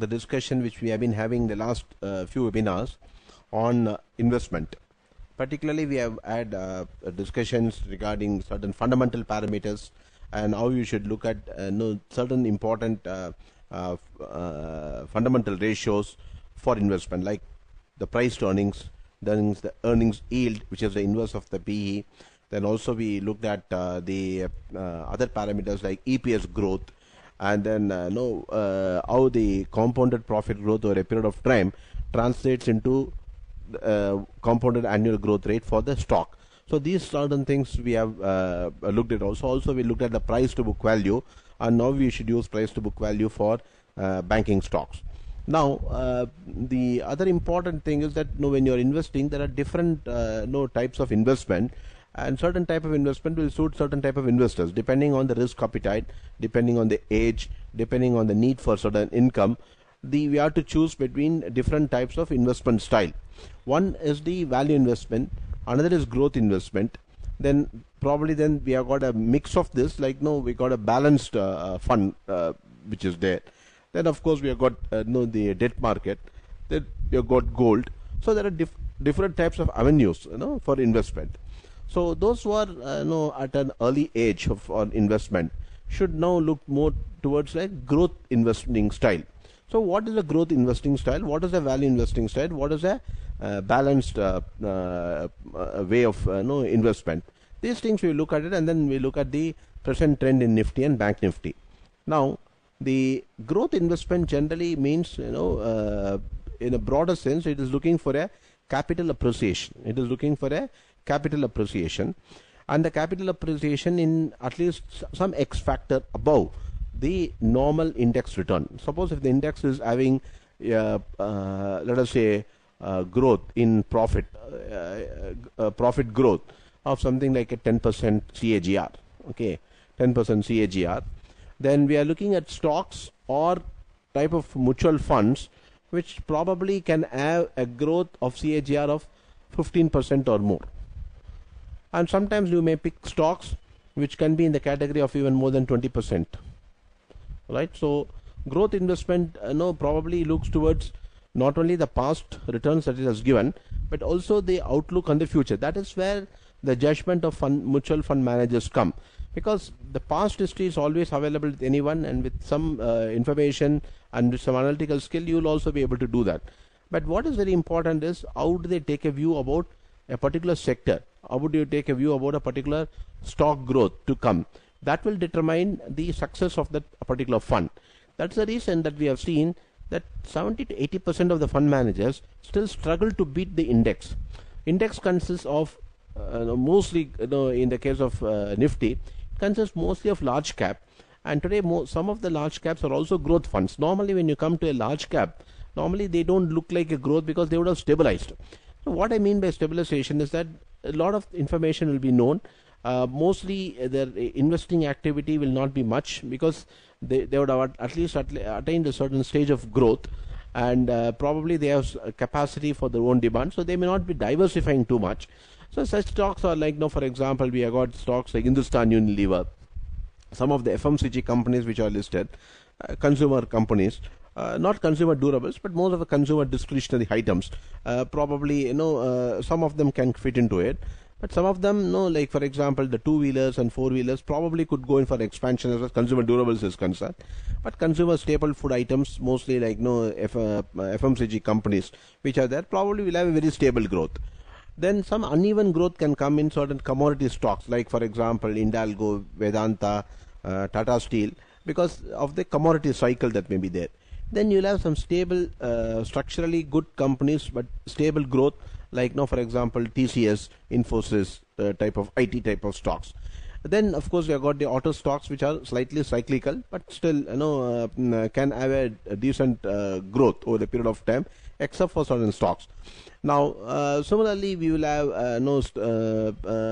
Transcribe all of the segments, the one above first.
the discussion which we have been having the last few webinars on investment. Particularly, we have had discussions regarding certain fundamental parameters and how you should look at certain important fundamental ratios for investment, like the price to earnings, the earnings yield, which is the inverse of the PE. Then also we looked at the other parameters like EPS growth, and then how the compounded profit growth over a period of time translates into compounded annual growth rate for the stock. So these certain things we have looked at. Also we looked at the price to book value, and now we should use price to book value for banking stocks. Now the other important thing is that when you are investing, there are different types of investment, and certain type of investment will suit certain type of investors depending on the risk appetite, depending on the age, depending on the need for certain income. We have to choose between different types of investment style. One is the value investment, another is growth investment. Then we have got a mix of this, like we got a balanced fund which is there. Then of course we have got the debt market. Then we have got gold. So there are different types of avenues for investment. So those who are at an early age of investment should now look more towards like growth investing style. So what is a growth investing style? What is a value investing style? What is a balanced way of investment? These things we look at it, and then we look at the present trend in Nifty and Bank Nifty. Now the growth investment generally means in a broader sense, it is looking for a capital appreciation. It is looking for a capital appreciation, and the capital appreciation in at least some X factor above the normal index return. Suppose if the index is having let us say growth in profit growth of something like a 10% CAGR, okay, 10% CAGR, then we are looking at stocks or type of mutual funds which probably can have a growth of CAGR of 15% or more. And sometimes you may pick stocks which can be in the category of even more than 20%. Right? So growth investment probably looks towards not only the past returns that it has given, but also the outlook on the future. That is where the judgment of mutual fund managers come, because the past history is always available with anyone, and with some information and with some analytical skill you will also be able to do that. But what is very important is how do they take a view about a particular sector? How would you take a view about a particular stock growth to come? That will determine the success of that particular fund. That's the reason that we have seen that 70 to 80% of the fund managers still struggle to beat the index. Index consists of mostly, in the case of Nifty, it consists mostly of large cap. And today some of the large caps are also growth funds. Normally when you come to a large cap, normally they don't look like a growth because they would have stabilized. So what I mean by stabilization is that a lot of information will be known. Mostly their investing activity will not be much, because they would have at least attained a certain stage of growth, and probably they have capacity for their own demand, so they may not be diversifying too much. So such stocks are like, for example, we have got stocks like Hindustan Unilever, some of the FMCG companies which are listed, consumer companies, not consumer durables, but most of the consumer discretionary items. Probably some of them can fit into it, but some of them like for example the two-wheelers and four-wheelers probably could go in for expansion as far as consumer durables is concerned. But consumer staple food items, mostly like FMCG companies which are there, probably will have a very stable growth. Then some uneven growth can come in certain commodity stocks, like for example Hindalco, Vedanta, Tata Steel, because of the commodity cycle that may be there. Then you'll have some stable, structurally good companies, but stable growth, like for example TCS, Infosys, type of IT type of stocks. Then of course we have got the auto stocks which are slightly cyclical, but still can have a decent growth over the period of time, except for certain stocks. Now similarly we will have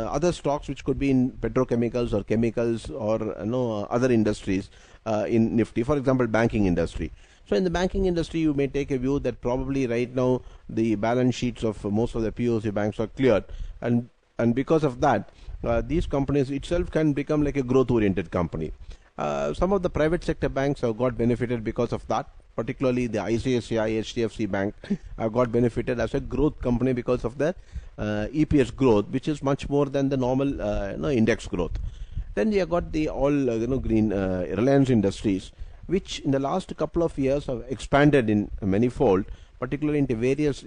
other stocks which could be in petrochemicals or chemicals or other industries in Nifty, for example banking industry. So in the banking industry, you may take a view that probably right now the balance sheets of most of the POC banks are cleared, and because of that, these companies itself can become like a growth-oriented company. Some of the private sector banks have got benefited because of that, particularly the ICICI, HDFC Bank, have got benefited as a growth company because of the EPS growth, which is much more than the normal index growth. Then we have got the all green Reliance Industries, which in the last couple of years have expanded in manifold, particularly into various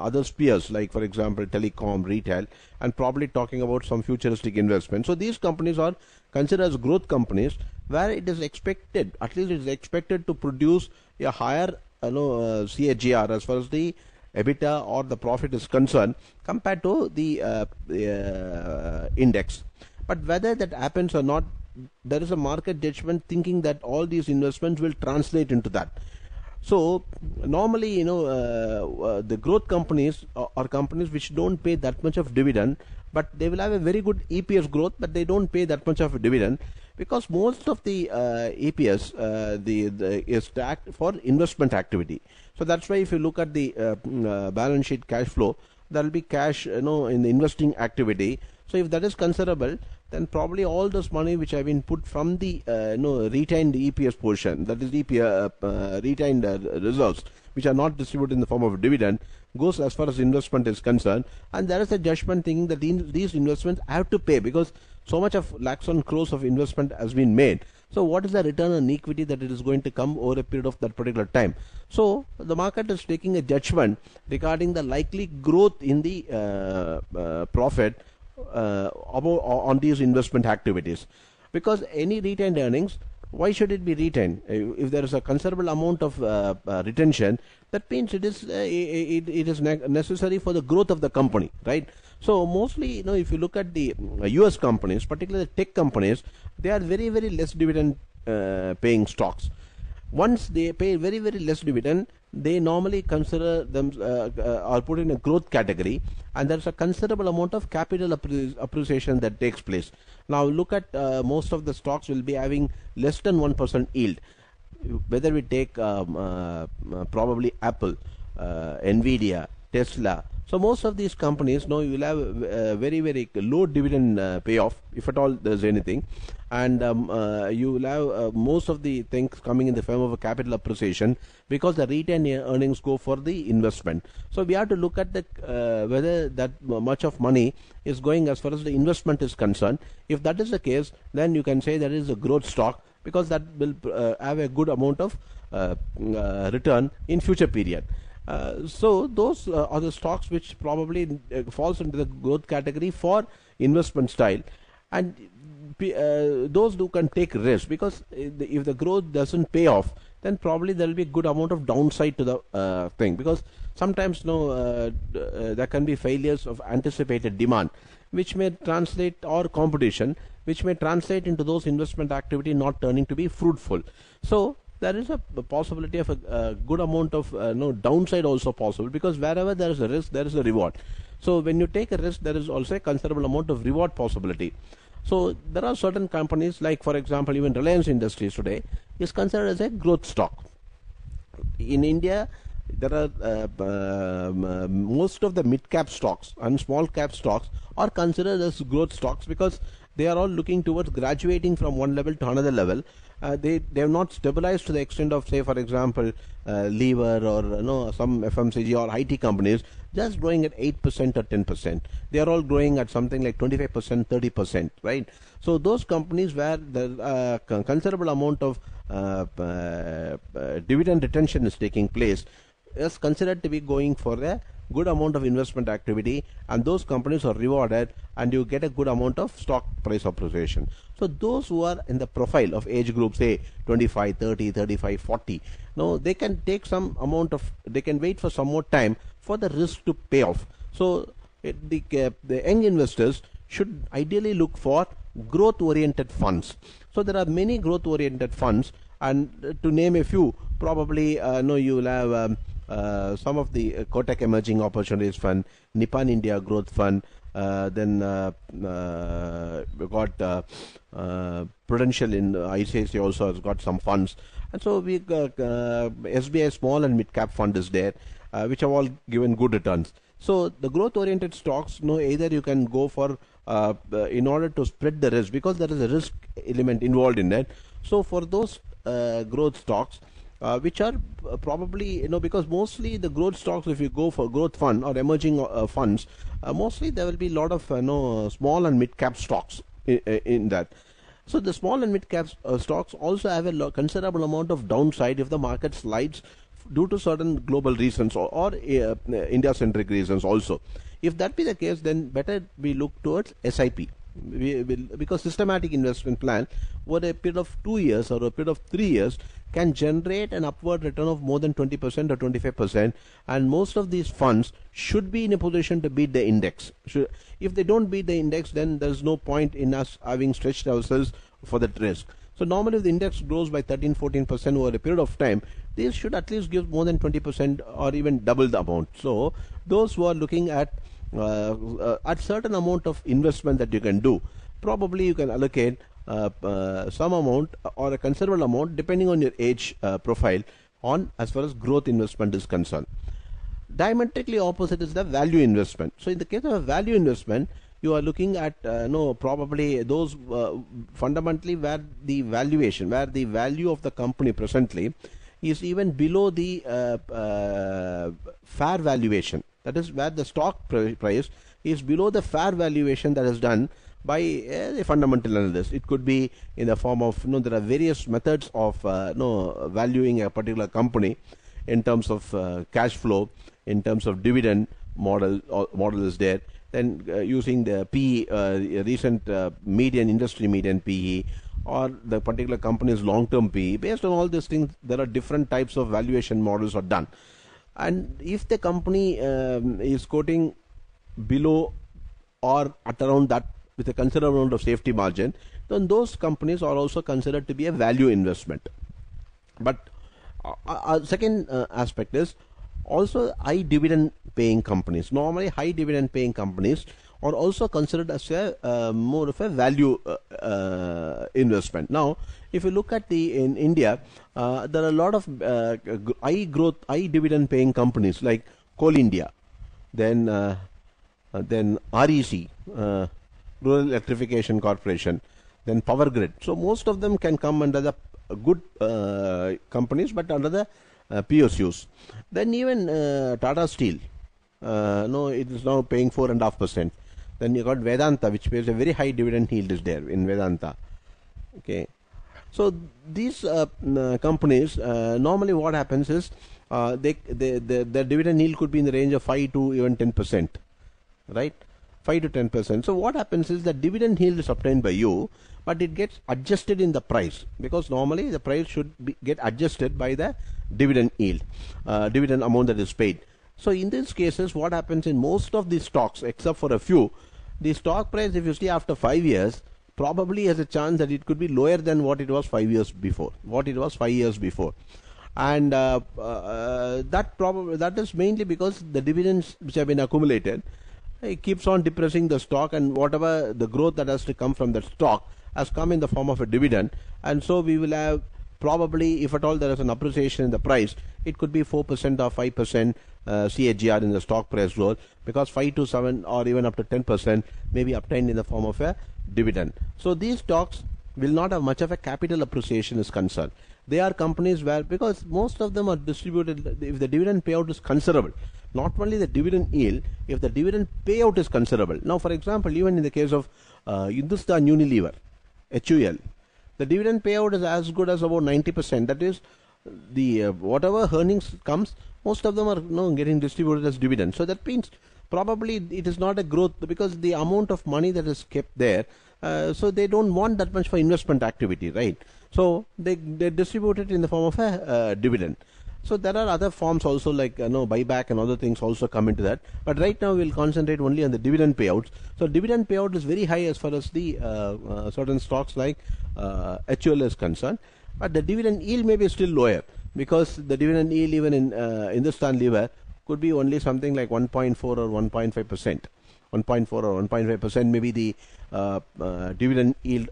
other spheres, like for example telecom, retail, and probably talking about some futuristic investments. So these companies are considered as growth companies, where it is expected, at least it is expected to produce a higher CAGR as far as the EBITDA or the profit is concerned compared to the index. But whether that happens or not, there is a market judgment thinking that all these investments will translate into that. So normally, the growth companies are companies which don't pay that much of dividend, but they will have a very good EPS growth, but they don't pay that much of a dividend, because most of the EPS is stacked for investment activity. So that's why if you look at the balance sheet cash flow, there will be cash in the investing activity. So if that is considerable, then probably all this money which have been put from the retained EPS portion, that is retained reserves, which are not distributed in the form of a dividend, goes as far as investment is concerned. And there is a judgment thinking that these investments have to pay, because so much of lakhs and crores of investment has been made. So what is the return on equity that it is going to come over a period of that particular time? So the market is taking a judgment regarding the likely growth in the profit on these investment activities, because any retained earnings, why should it be retained? If there is a considerable amount of retention, that means it is necessary for the growth of the company, right? So mostly, if you look at the US companies, particularly the tech companies, they are very, very less dividend paying stocks. Once they pay very, very less dividend, they normally consider them are put in a growth category, and there's a considerable amount of capital appreciation that takes place. Now look at most of the stocks will be having less than 1% yield. Whether we take probably Apple, Nvidia, Tesla. So most of these companies, you will have very, very low dividend payoff, if at all there's anything, and you will have most of the things coming in the form of a capital appreciation, because the retained earnings go for the investment. So we have to look at the whether that much of money is going as far as the investment is concerned. If that is the case, then you can say that is a growth stock, because that will have a good amount of return in future period. So those are the stocks which probably falls into the growth category for investment style, and those who can take risk, because if the growth doesn't pay off, then probably there will be a good amount of downside to the thing, because sometimes there can be failures of anticipated demand, which may translate, or competition, which may translate into those investment activity not turning to be fruitful. So there is a possibility of a good amount of downside also possible, because wherever there is a risk, there is a reward. So when you take a risk, there is also a considerable amount of reward possibility. So there are certain companies, like for example even Reliance Industries today is considered as a growth stock. In India, there are most of the mid-cap stocks and small-cap stocks are considered as growth stocks, because they are all looking towards graduating from one level to another level. They have not stabilized to the extent of, say for example, Lever or some FMCG or IT companies just growing at 8% or 10%. They are all growing at something like 25%, 30%, right? So those companies where the considerable amount of dividend retention is taking place is considered to be going for a good amount of investment activity, and those companies are rewarded, and you get a good amount of stock price appreciation. So those who are in the profile of age group, say 25, 30, 35, 40, they can take some amount of, they can wait for some more time for the risk to pay off. So the young investors should ideally look for growth oriented funds. So there are many growth oriented funds, and to name a few, probably you will have some of the Kotak Emerging Opportunities Fund, Nippon India Growth Fund, then we got Prudential in ICICI also has got some funds, and so we SBI Small and Mid Cap Fund is there, which have all given good returns. So the growth oriented stocks, either you can go for in order to spread the risk, because there is a risk element involved in it. So for those growth stocks, which are probably, because mostly the growth stocks, if you go for growth fund or emerging funds, mostly there will be a lot of small and mid cap stocks in that. So the small and mid cap stocks also have a considerable amount of downside if the market slides due to certain global reasons or India centric reasons also. If that be the case, then better we look towards SIP. Because systematic investment plan over a period of 2 years or a period of 3 years can generate an upward return of more than 20% or 25%, and most of these funds should be in a position to beat the index. If they don't beat the index, then there is no point in us having stretched ourselves for that risk. So normally if the index grows by 13-14% over a period of time, these should at least give more than 20% or even double the amount. So those who are looking at certain amount of investment that you can do, probably you can allocate some amount or a considerable amount depending on your age profile on as far as growth investment is concerned. Diametrically opposite is the value investment. So in the case of a value investment, you are looking at probably those fundamentally where the value of the company presently is even below the fair valuation. That is where the stock price is below the fair valuation that is done by a fundamental analyst. It could be in the form of, there are various methods of valuing a particular company in terms of cash flow, in terms of dividend model is there. Then using the PE, recent industry median PE, or the particular company's long-term PE. Based on all these things, there are different types of valuation models are done. And if the company is quoting below or at around that with a considerable amount of safety margin, then those companies are also considered to be a value investment. But second aspect is also high dividend paying companies. Normally high dividend paying companies are also considered as a more of a value investment. Now if you look at in India, there are a lot of high dividend paying companies like Coal India, then REC, Rural Electrification Corporation, then Power Grid. So most of them can come under the good companies, but under the PSUs. Then even Tata Steel, it is now paying 4.5%. Then you got Vedanta, which pays a very high dividend yield is there in Vedanta. Okay. So these companies, normally what happens is their dividend yield could be in the range of 5 to even 10%, right? 5 to 10%. So what happens is that dividend yield is obtained by you, but it gets adjusted in the price, because normally the price should get adjusted by the dividend yield, dividend amount that is paid. So in these cases, what happens in most of these stocks, except for a few, the stock price, if you see after 5 years, probably has a chance that it could be lower than what it was 5 years before. And that is mainly because the dividends which have been accumulated, it keeps on depressing the stock, and whatever the growth that has to come from that stock has come in the form of a dividend. And so we will have probably, if at all there is an appreciation in the price, it could be 4% or 5% CAGR in the stock price growth, because 5 to 7 or even up to 10% may be obtained in the form of a dividend. So these stocks will not have much of a capital appreciation is concerned. They are companies where, because most of them are distributed, if the dividend payout is considerable, not only the dividend yield, if the dividend payout is considerable. Now for example, even in the case of Hindustan Unilever, HUL, the dividend payout is as good as about 90%. That is, the whatever earnings comes, most of them are getting distributed as dividend. So that means probably it is not a growth, because the amount of money that is kept there, so they don't want that much for investment activity, right? So they distribute it in the form of a dividend. So there are other forms also, like buyback and other things also come into that. But right now we'll concentrate only on the dividend payouts. So dividend payout is very high as far as the certain stocks like HUL is concerned. But the dividend yield may be still lower, because the dividend yield even in Hindustan Lever could be only something like 1.4 or 1.5%. 1.4 or 1.5% maybe the dividend yield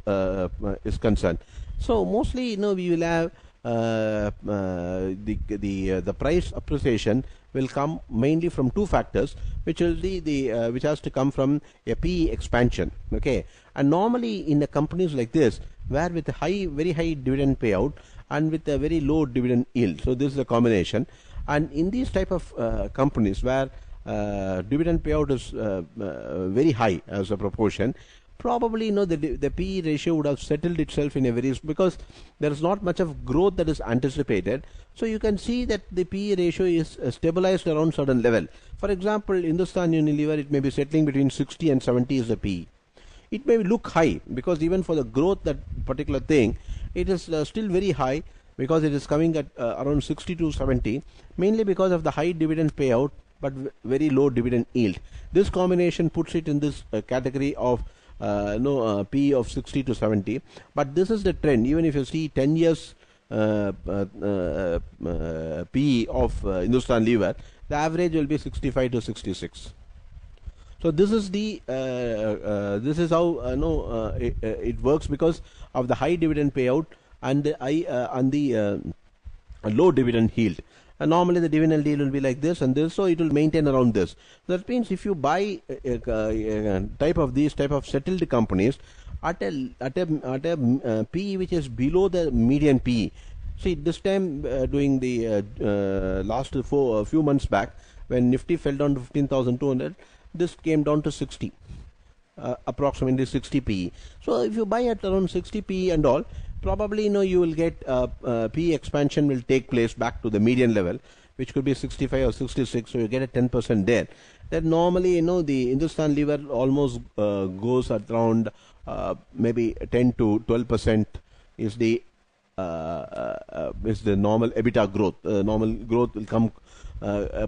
is concerned. So mostly we will have the price appreciation will come mainly from two factors, which will be which has to come from a PE expansion. Okay, and normally in the companies like this, where with a very high dividend payout and with a very low dividend yield, so this is a combination. And in these type of companies where dividend payout is very high as a proportion, probably the PE ratio would have settled itself in a very, because there is not much of growth that is anticipated. So you can see that the PE ratio is stabilized around certain level. For example, Hindustan Unilever, it may be settling between 60 and 70 is the PE. It may look high because even for the growth, that particular thing, it is still very high, because it is coming at around 60 to 70, mainly because of the high dividend payout but very low dividend yield. This combination puts it in this category of PE of 60 to 70. But this is the trend. Even if you see 10 years PE of Hindustan Lever, the average will be 65 to 66. So this is the this is how it works, because of the high dividend payout and the low dividend yield. And normally the dividend yield will be like this and this, so it will maintain around this. That means if you buy type of settled companies at a PE which is below the median PE. See, this time during the last few months back, when Nifty fell down to 15,200, this came down to 60. Approximately 60 PE. So if you buy at around 60 PE and all, probably you will get PE expansion will take place back to the median level, which could be 65 or 66. So you get a 10% there. Then normally the Hindustan Lever almost goes at around maybe 10 to 12% is the normal EBITDA growth. Normal growth will come,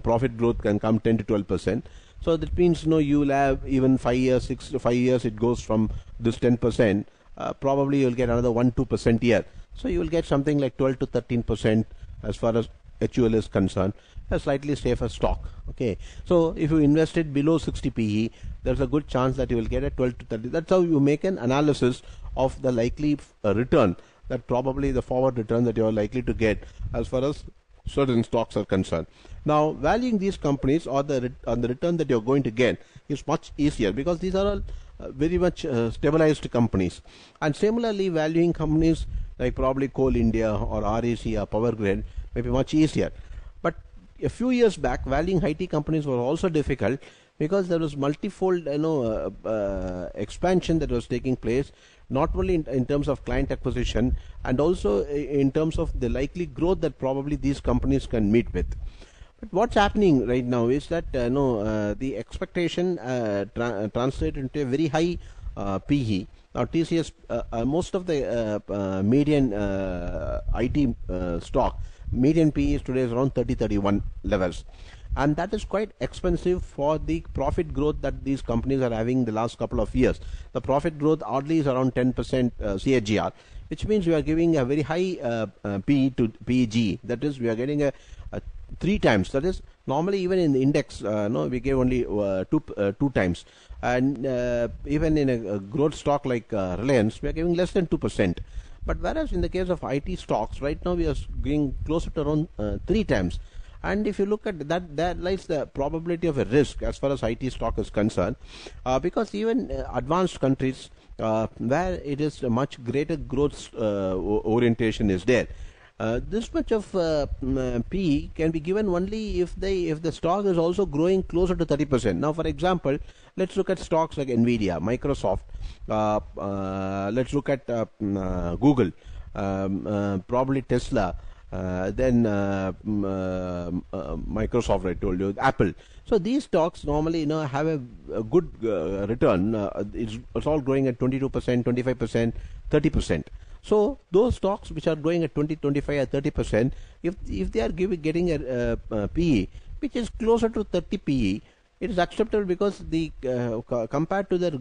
profit growth can come 10 to 12%. So that means you will have even 5 years, 6 to 5 years, it goes from this 10%. Probably you'll get another 1-2% year. So you will get something like 12 to 13% as far as HUL is concerned, a slightly safer stock. Okay, so if you invested below 60 PE, there's a good chance that you will get a 12 to 30. That's how you make an analysis of the likely return, that probably the forward return that you are likely to get as far as certain stocks are concerned. Now, valuing these companies or the return that you're going to get is much easier, because these are all very much stabilized companies. And similarly, valuing companies like probably Coal India or REC or Power Grid may be much easier. But a few years back, valuing IT companies was also difficult, because there was multifold expansion that was taking place, not only in terms of client acquisition, and also in terms of the likely growth that probably these companies can meet with. But what's happening right now is that the expectation translated into a very high PE. Now TCS, most of the median IT stock, median PE today is around 30-31 levels. And that is quite expensive for the profit growth that these companies are having the last couple of years. The profit growth oddly is around 10% CAGR, which means we are giving a very high PE to PEG. That is, we are getting a 3 times. That is, normally even in the index, we give only 2 times. And even in a growth stock like Reliance, we are giving less than 2%. But whereas in the case of IT stocks, right now we are giving closer to around 3 times. And if you look at that, there lies the probability of a risk as far as IT stock is concerned, because even advanced countries where it is a much greater growth orientation is there, this much of PE can be given only if the stock is also growing closer to 30%. Now, for example, let's look at stocks like Nvidia, Microsoft. Let's look at Google, probably Tesla. Then Microsoft, I told you, Apple. So these stocks normally have a good return. It's all growing at 22%, 25%, 30%. So those stocks which are growing at 20, 25 or 30%, if they are getting a PE which is closer to 30 PE, it is acceptable, because the compared to their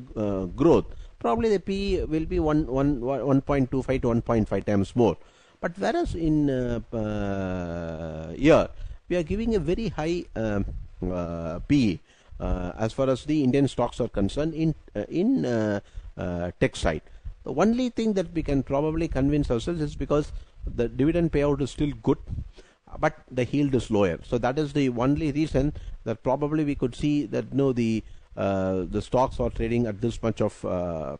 growth, probably the PE will be 1.25 to 1.5 times more. But whereas in here we are giving a very high PE as far as the Indian stocks are concerned in tech side. The only thing that we can probably convince ourselves is because the dividend payout is still good, but the yield is lower. So that is the only reason that probably we could see that the stocks are trading at this much of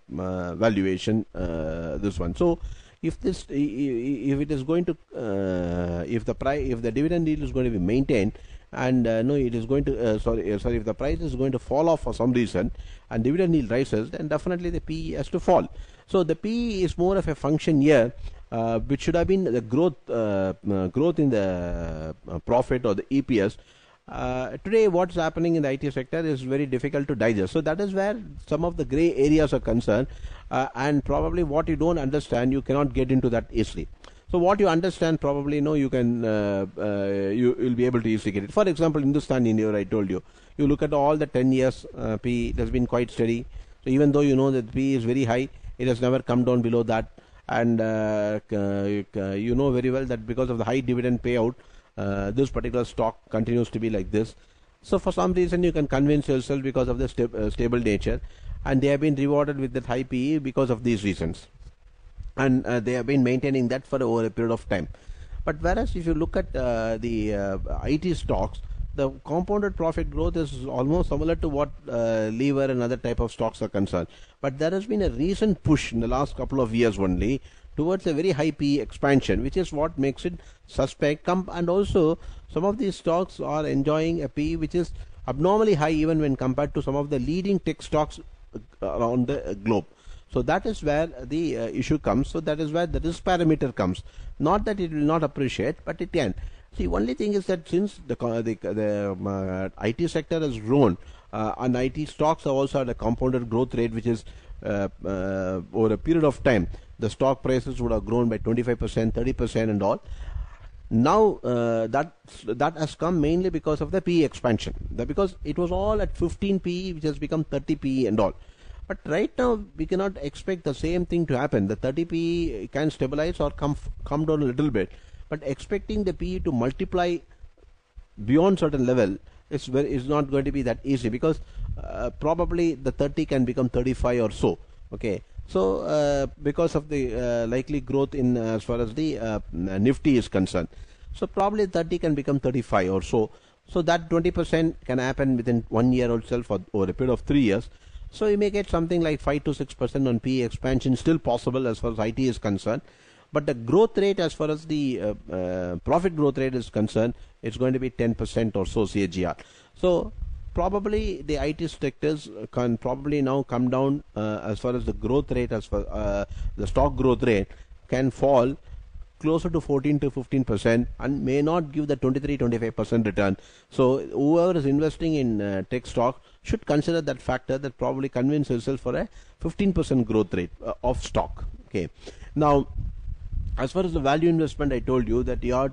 valuation, this one. So if it is going to if the dividend yield is going to be maintained, and it is going to sorry, if the price is going to fall off for some reason and dividend yield rises, then definitely the PE has to fall. So the PE is more of a function here, which should have been the growth in the profit or the EPS. Today what's happening in the IT sector is very difficult to digest. So that is where some of the gray areas are concerned, and probably what you don't understand, you cannot get into that easily. So what you understand, probably you can you'll be able to easily get it. For example, Hindustan Unilever, I told you, you look at all the 10 years PE, it has been quite steady. So even though you know that PE is very high, it has never come down below that, and you know very well that because of the high dividend payout, this particular stock continues to be like this. So for some reason you can convince yourself because of the stable nature, and they have been rewarded with that high PE because of these reasons, and they have been maintaining that for over a period of time. But whereas if you look at the IT stocks, the compounded profit growth is almost similar to what lever and other type of stocks are concerned. But there has been a recent push in the last couple of years only towards a very high PE expansion, which is what makes it suspect. And also some of these stocks are enjoying a PE which is abnormally high even when compared to some of the leading tech stocks around the globe. So that is where the issue comes. So that is where the risk parameter comes. Not that it will not appreciate, but it can. See, only thing is that since the IT sector has grown, and IT stocks have also had a compounded growth rate, which is over a period of time, the stock prices would have grown by 25%, 30% and all. Now that has come mainly because of the PE expansion. Because it was all at 15 PE, which has become 30 PE and all. But right now we cannot expect the same thing to happen. The 30 PE can stabilize or come down a little bit. But expecting the PE to multiply beyond certain level is not going to be that easy, because probably the 30 can become 35 or so. Okay, so because of the likely growth in as far as the Nifty is concerned, so probably 30 can become 35 or so. So that 20% can happen within 1 year itself or over a period of 3 years. So you may get something like 5 to 6% on PE expansion, still possible as far as IT is concerned. But the growth rate as far as the profit growth rate is concerned, it's going to be 10% or so CAGR. So probably the IT sectors can probably now come down as far as the growth rate, as far the stock growth rate can fall closer to 14 to 15% and may not give the 23-25% return. So whoever is investing in tech stock should consider that factor, that probably convince yourself for a 15% growth rate of stock. Okay, now as far as the value investment, I told you that you are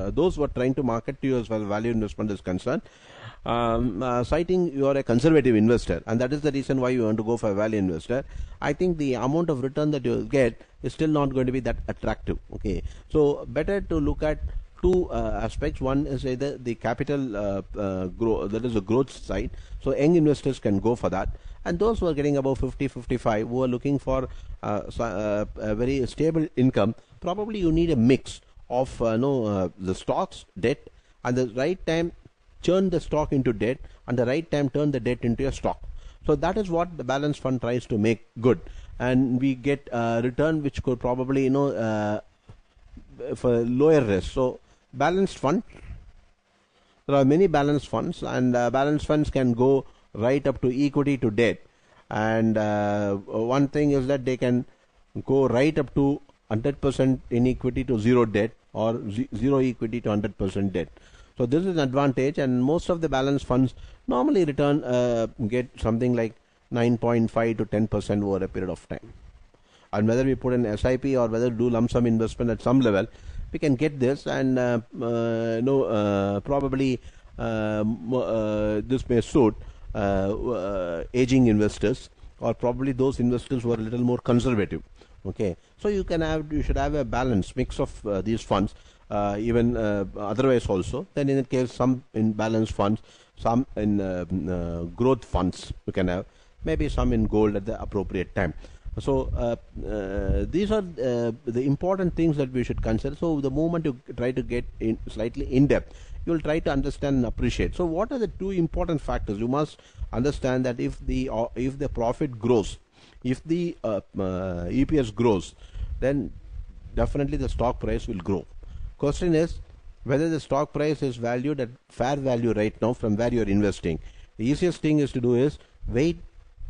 those who are trying to market to you as far as value investment is concerned, citing you are a conservative investor, and that is the reason why you want to go for a value investor. I think the amount of return that you will get is still not going to be that attractive. Okay, so better to look at two aspects. One is either the capital growth, that is the growth side. So young investors can go for that, and those who are getting above 50, 55, who are looking for a very stable income, probably you need a mix of the stocks, debt, and the right time turn the stock into debt, and the right time turn the debt into a stock. So that is what the balance fund tries to make good, and we get a return which could probably for lower risk. So balanced fund, there are many balanced funds, and balanced funds can go right up to equity to debt, and one thing is that they can go right up to 100% in equity to zero debt, or zero equity to 100% debt. So this is an advantage, and most of the balanced funds normally return get something like 9.5 to 10% over a period of time. And whether we put an SIP or whether do lump sum investment at some level, we can get this, and probably this may suit aging investors, or probably those investors who are a little more conservative. Okay, so you should have a balanced mix of these funds, even otherwise also. Then in that case, some in balanced funds, some in growth funds you can have, maybe some in gold at the appropriate time. So these are the important things that we should consider. So the moment you try to get in slightly in depth, you will try to understand and appreciate. So what are the two important factors? You must understand that if the profit grows, if the EPS grows, then definitely the stock price will grow. Question is whether the stock price is valued at fair value right now from where you are investing. The easiest thing is to do is wait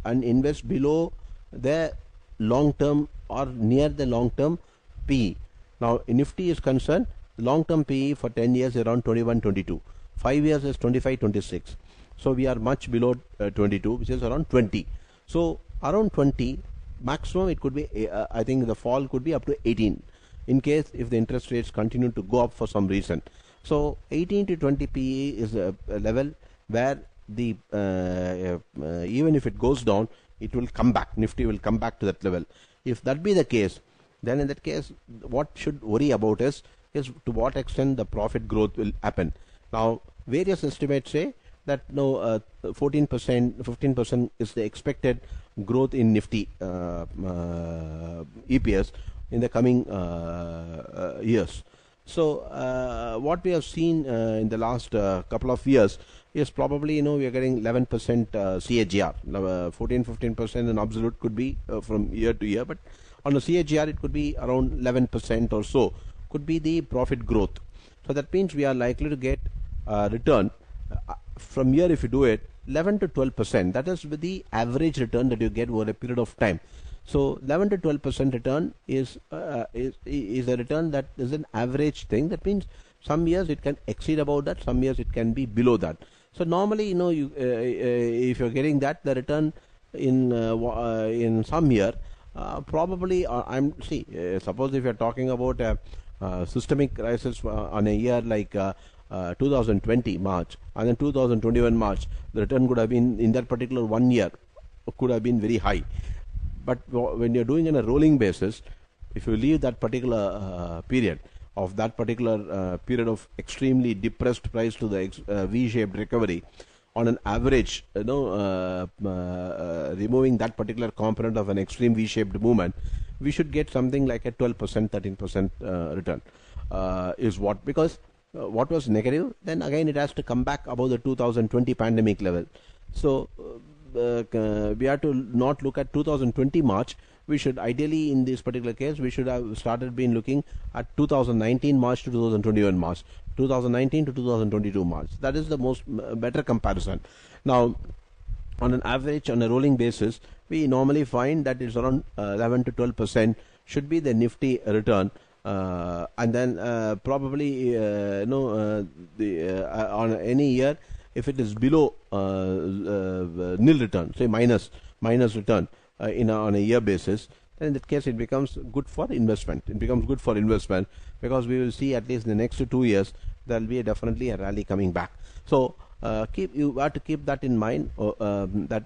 and invest below the long term or near the long term PE. Now in Nifty is concerned, long term PE for 10 years is around 21, 22. 5 years is 25, 26. So we are much below 22, which is around 20. So around 20, maximum it could be, I think the fall could be up to 18 in case if the interest rates continue to go up for some reason. So 18 to 20 PE is a level where the even if it goes down, it will come back. Nifty will come back to that level. If that be the case, then in that case, what should worry about is to what extent the profit growth will happen. Now, various estimates say that 14%, 15% is the expected growth in Nifty EPS in the coming years. So what we have seen in the last couple of years is probably we are getting 11% CAGR. 14-15% in absolute could be from year to year, but on a CAGR it could be around 11% or so could be the profit growth. So that means we are likely to get return from here, if you do it, 11 to 12%. That is with the average return that you get over a period of time. So 11 to 12% return is a return that is an average thing. That means some years it can exceed about that, some years it can be below that. So normally, if you're getting that, the return in some year, probably suppose if you're talking about a systemic crisis on a year like 2020 March and then 2021 March, the return could have been in that particular 1 year could have been very high. But when you're doing on a rolling basis, if you leave that particular period of that particular period of extremely depressed price to the V-shaped recovery, on an average, removing that particular component of an extreme V-shaped movement, we should get something like a 12%, 13% return. Is what, because what was negative, then again it has to come back above the 2020 pandemic level. So we have to not look at 2020 March. We should ideally, in this particular case, we should have started been looking at 2019 March to 2021 March, 2019 to 2022 March. That is the most better comparison. Now, on an average, on a rolling basis, we normally find that it's around 11 to 12% should be the Nifty return. And then probably on any year, if it is below nil return, say minus return on a year basis, then in that case it becomes good for investment. It becomes good for investment because we will see at least in the next 2 years there will be definitely a rally coming back. So you have to keep that in mind. That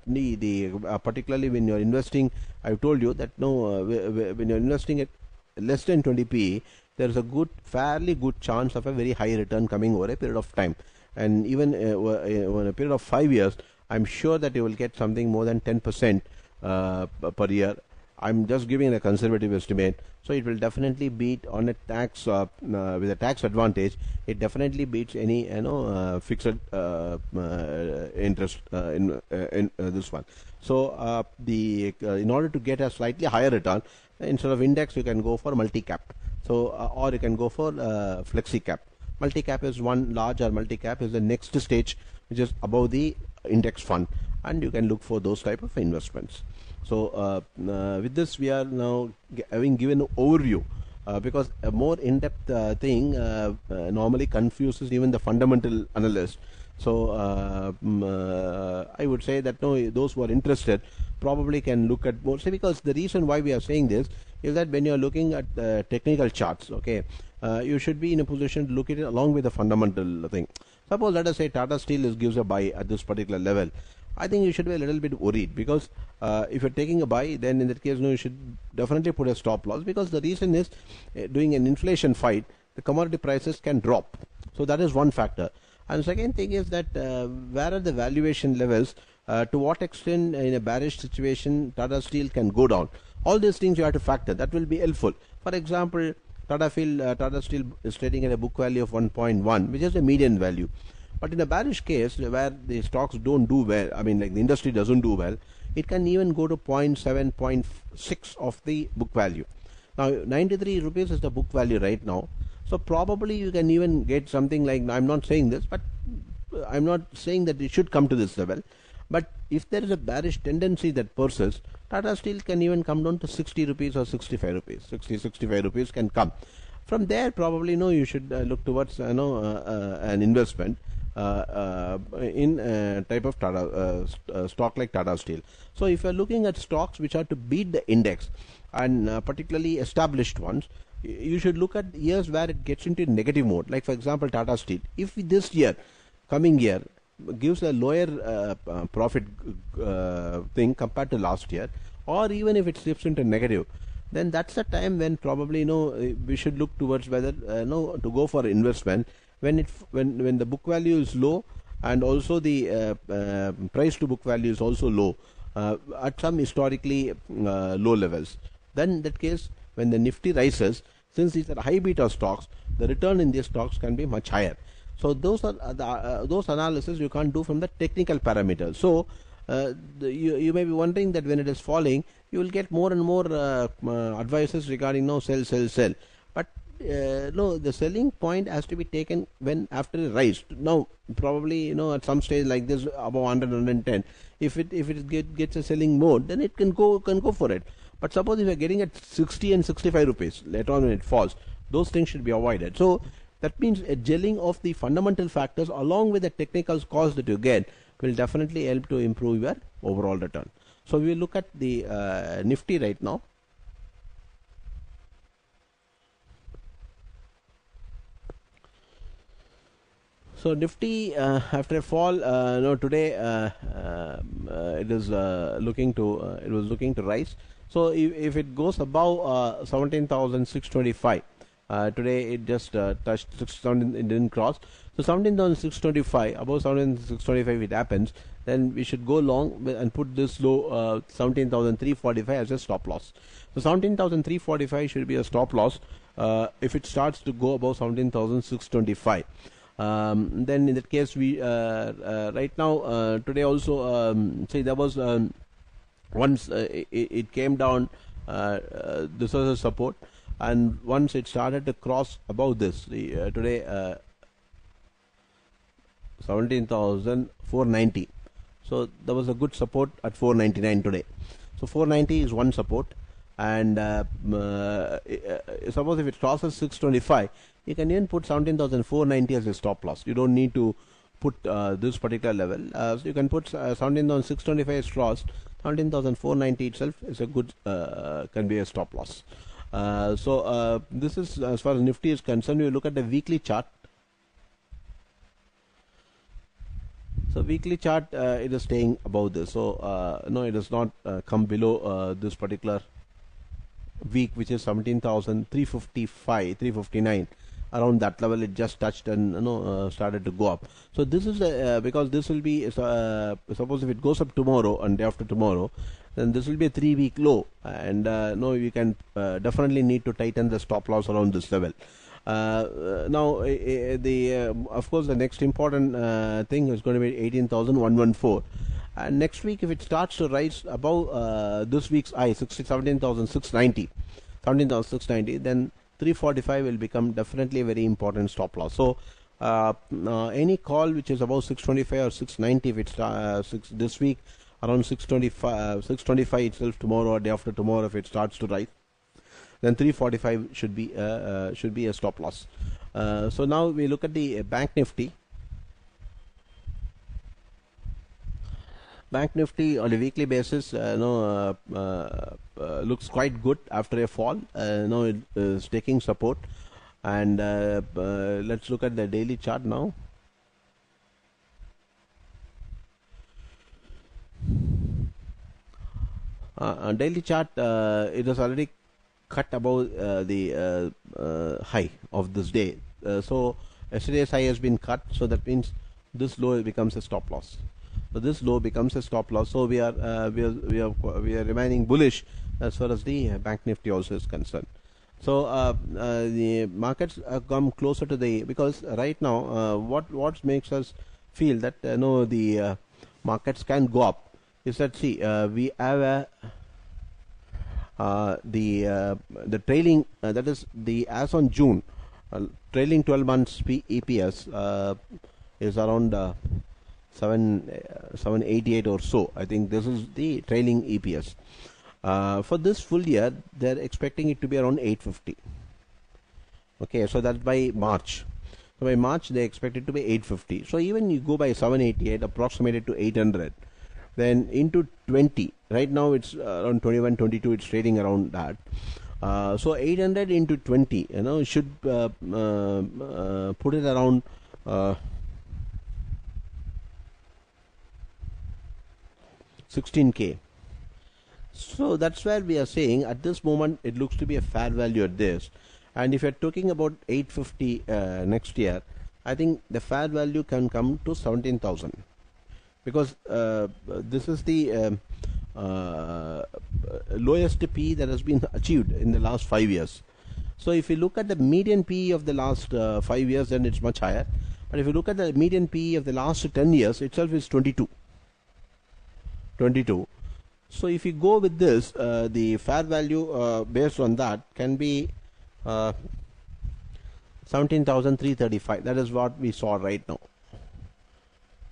particularly when you are investing, I've told you that when you are investing at less than 20 PE, there is a fairly good chance of a very high return coming over a period of time. And even in a period of 5 years, I'm sure that you will get something more than 10% per year. I'm just giving a conservative estimate. So it will definitely beat on a tax with a tax advantage. It definitely beats any fixed interest in this one. So in order to get a slightly higher return, instead of index, you can go for multi-cap. So or you can go for flexi-cap. Multi-cap is one large, or multi-cap is the next stage, which is above the index fund, and you can look for those type of investments. So with this, we are now having given an overview because a more in-depth thing normally confuses even the fundamental analyst. So I would say that those who are interested probably can look at more. Because the reason why we are saying this is that when you are looking at technical charts, okay, you should be in a position to look at it along with the fundamental thing. Suppose let us say Tata Steel gives a buy at this particular level. I think you should be a little bit worried because if you're taking a buy, then in that case, you should definitely put a stop loss, because the reason is doing an inflation fight, the commodity prices can drop. So that is one factor. And second thing is that where are the valuation levels? To what extent in a bearish situation Tata Steel can go down? All these things you have to factor. That will be helpful. For example, Tata Steel is trading at a book value of 1.1, which is a median value. But in a bearish case where the stocks don't do well, I mean like the industry doesn't do well, it can even go to 0.7, 0.6 of the book value. Now 93 rupees is the book value right now. So probably you can even get something like, I'm not saying this, but I'm not saying that it should come to this level. But if there is a bearish tendency that persists, Tata Steel can even come down to 60 rupees or 65 rupees. 60, 65 rupees can come. From there, probably you should look towards an investment in type of stock like Tata Steel. So if you're looking at stocks which are to beat the index, and particularly established ones, you should look at years where it gets into negative mode. Like for example, Tata Steel. If this year, coming year, gives a lower profit thing compared to last year, or even if it slips into negative, then that's the time when probably we should look towards whether to go for investment when the book value is low, and also the price to book value is also low at some historically low levels. Then in that case, when the Nifty rises, since these are high beta stocks, the return in these stocks can be much higher. So those are those analysis you can't do from the technical parameters. So you may be wondering that when it is falling, you will get more and more advices regarding sell. But no, the selling point has to be taken when after a rise. Now probably at some stage like this above 100, 110, if it gets a selling mode, then it can go for it. But suppose if you are getting at 60 and 65 rupees later on when it falls, those things should be avoided. So that means a gelling of the fundamental factors along with the technical cost that you get will definitely help to improve your overall return. So we will look at the Nifty right now. So Nifty after a fall, today it is looking to rise. So if it goes above 17,625, today it just touched 17, it didn't cross. So 17,625, above 17,625 it happens, then we should go long and put this low 17,345 as a stop loss. So 17,345 should be a stop loss if it starts to go above 17,625. Then in that case we right now today also say there was once it came down, this was a support, and once it started to cross above this, today 17,490. So there was a good support at 499 today. So 490 is one support, and suppose if it crosses 625, you can even put 17,490 as a stop loss. You don't need to put this particular level. So you can put 17,625 is crossed. 17,490 itself is a good can be a stop loss. So this is as far as Nifty is concerned. We look at the weekly chart. So weekly chart it is staying above this. So no, it does not come below this particular week, which is 17,355, 359. Around that level it just touched and started to go up. So this is because this will be suppose if it goes up tomorrow and day after tomorrow, then this will be a 3-week low, and no, you can definitely need to tighten the stop loss around this level. Now of course the next important thing is going to be 18,114, and next week if it starts to rise above this week's high 17,690, then 345 will become definitely a very important stop loss. So any call which is above 625 or 690, if it's this week around 625 itself, tomorrow or day after tomorrow if it starts to rise, then 345 should be a stop loss. So now we look at the Bank Nifty. Bank Nifty on a weekly basis looks quite good after a fall. Now it is taking support, and let's look at the daily chart now. On daily chart, it has already cut above the high of this day. So yesterday's high has been cut, so that means this low becomes a stop loss. So this low becomes a stop loss. So we are remaining bullish as far as the Bank Nifty also is concerned. So the markets come closer to the, because right now what makes us feel that no, the markets can go up is that, see, we have a the trailing, that is the, as on June, trailing 12 months EPS is around 788 or so. I think this is the trailing EPS. For this full year, they're expecting it to be around 850. Okay, so that's by March. So by March, they expect it to be 850. So even you go by 788, approximated to 800. Then into 20, right now it's around 21, 22, it's trading around that. So 800 into 20, should put it around 16K. So that's where we are saying at this moment it looks to be a fair value at this. And if you're talking about 850 next year, I think the fair value can come to 17,000. Because this is the lowest P that has been achieved in the last 5 years. So if you look at the median P of the last 5 years, then it's much higher. But if you look at the median P of the last 10 years, itself is 22. So if you go with this, the fair value based on that can be 17,335. That is what we saw right now.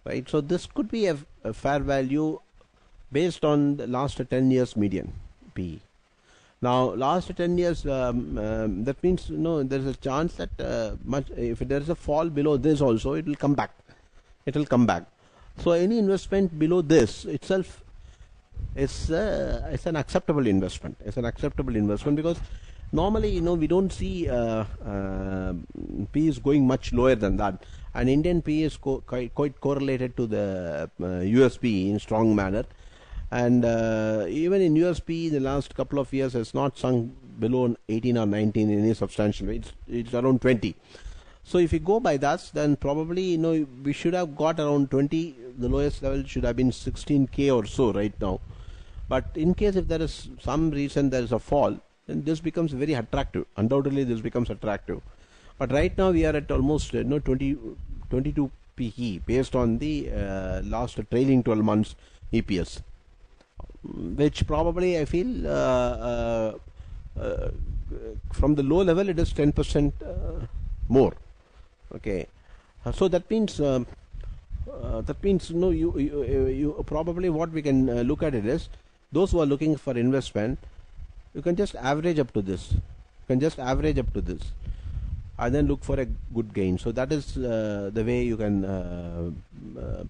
Right, so this could be a fair value based on the last 10 years median P. Now, last 10 years, that means there is a chance that if there is a fall below this also, it will come back. So any investment below this itself is an acceptable investment. It's an acceptable investment because normally, we don't see P is going much lower than that. And Indian P is quite correlated to the US P in strong manner. And even in US P, the last couple of years has not sunk below 18 or 19 in any substantial way. It's around 20. So if you go by that, then probably, we should have got around 20. The lowest level should have been 16K or so right now. But in case if there is some reason there is a fall, then this becomes very attractive. Undoubtedly, this becomes attractive. But right now we are at almost 22 PE based on the last trailing 12 months EPS, which probably I feel from the low level it is 10% more. Okay, so that means you probably what we can look at it is those who are looking for investment, you can just average up to this. And then look for a good gain. So that is the way you can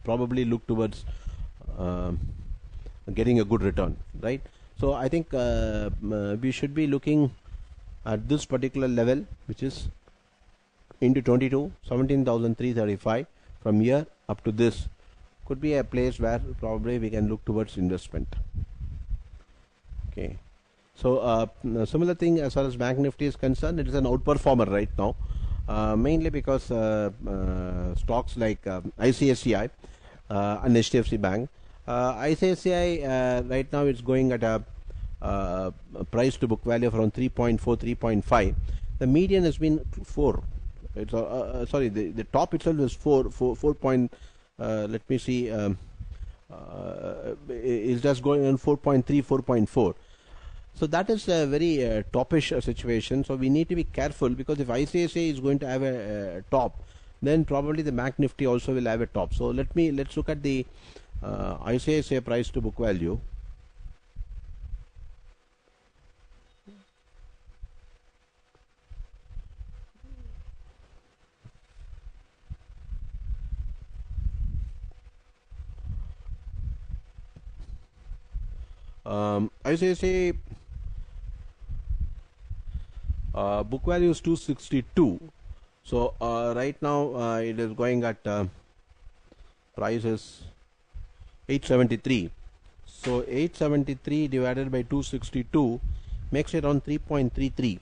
probably look towards getting a good return, right? So I think we should be looking at this particular level, which is into 22, 17,335. From here up to this could be a place where probably we can look towards investment. Okay. So similar thing as far as Bank Nifty is concerned, it is an outperformer right now, mainly because stocks like ICICI and HDFC Bank. ICICI right now it's going at a price to book value of around 3.4, 3.5. The median has been 4. It's sorry, the top itself is 4 point. Let me see. Is just going on 4.3, 4.4. So that is a very topish situation. So we need to be careful because if ICICI is going to have a top, then probably the Bank Nifty also will have a top. So let's look at the ICICI price to book value. ICICI book value is 262. So right now it is going at price is 873. So 873 divided by 262 makes it on 3.33.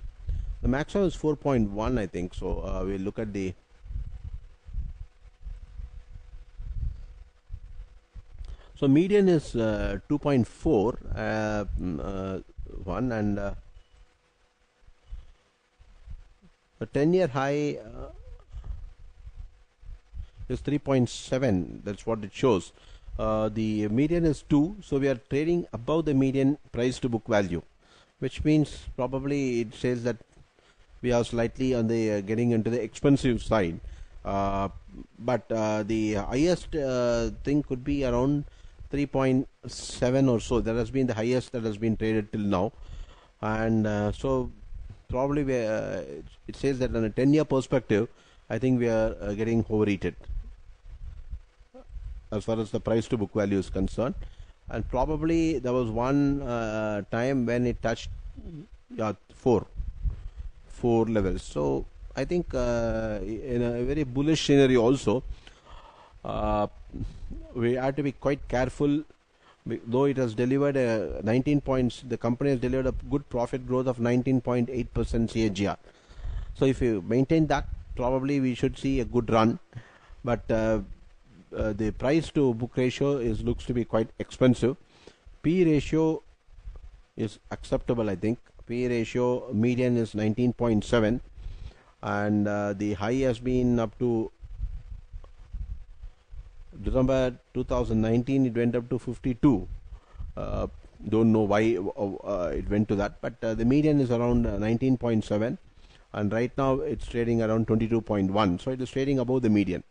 The maximum is 4.1, I think. So we'll look at the median is 2.4. one, and the 10-year high is 3.7. That's what it shows. The median is 2, so we are trading above the median price to book value, which means probably it says that we are slightly on the getting into the expensive side. But the highest thing could be around 3.7 or so. That has been the highest that has been traded till now, and so probably it says that on a 10-year perspective, I think we are getting overheated as far as the price to book value is concerned. And probably there was one time when it touched four levels. So I think in a very bullish scenario also, we have to be quite careful. Though it has delivered 19 points, the company has delivered a good profit growth of 19.8% CAGR. So if you maintain that, probably we should see a good run. But the price to book ratio looks to be quite expensive. P ratio is acceptable, I think. P ratio median is 19.7, and the high has been up to December 2019. It went up to 52. Don't know why it went to that, but the median is around 19.7, and right now it's trading around 22.1. So it is trading above the median.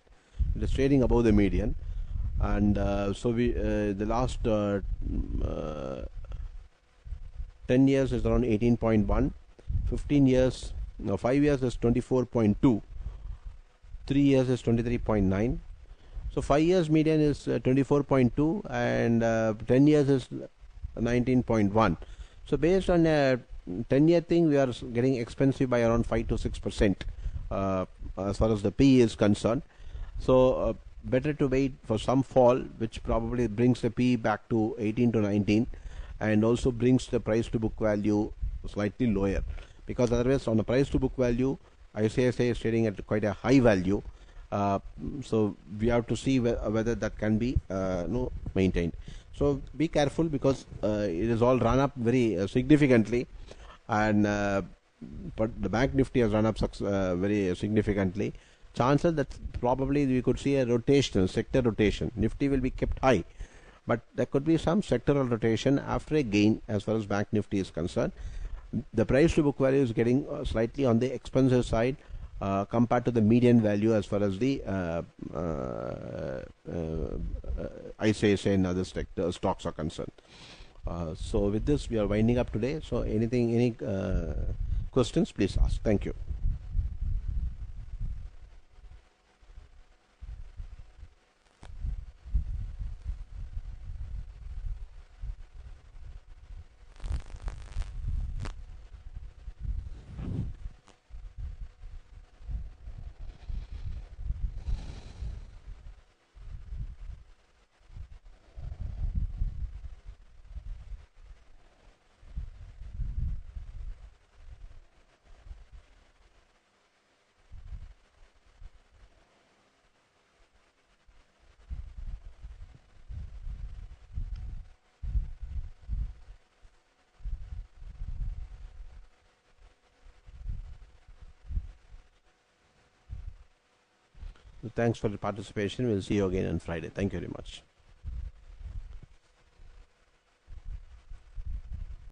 It is trading above the median, and so we the last 10 years is around 18.1, 15 years, no, 5 years is 24.2, 3 years is 23.9. So 5 years median is 24.2, and 10 years is 19.1. So based on a 10-year thing, we are getting expensive by around 5 to 6% as far as the P is concerned. So better to wait for some fall, which probably brings the P back to 18 to 19, and also brings the price to book value slightly lower, because otherwise on the price to book value, ICICI is trading at quite a high value. So we have to see whether that can be maintained. So be careful, because it is all run up very significantly, and but the bank Nifty has run up very significantly. Chances that probably we could see a rotation, sector rotation. Nifty will be kept high, but there could be some sectoral rotation after a gain as far as bank Nifty is concerned. The price to book value is getting slightly on the expensive side compared to the median value as far as the ICICI and other stocks are concerned. So with this, we are winding up today. So any questions, please ask. Thank you. Thanks for the participation. We'll see you again on Friday. Thank you very much.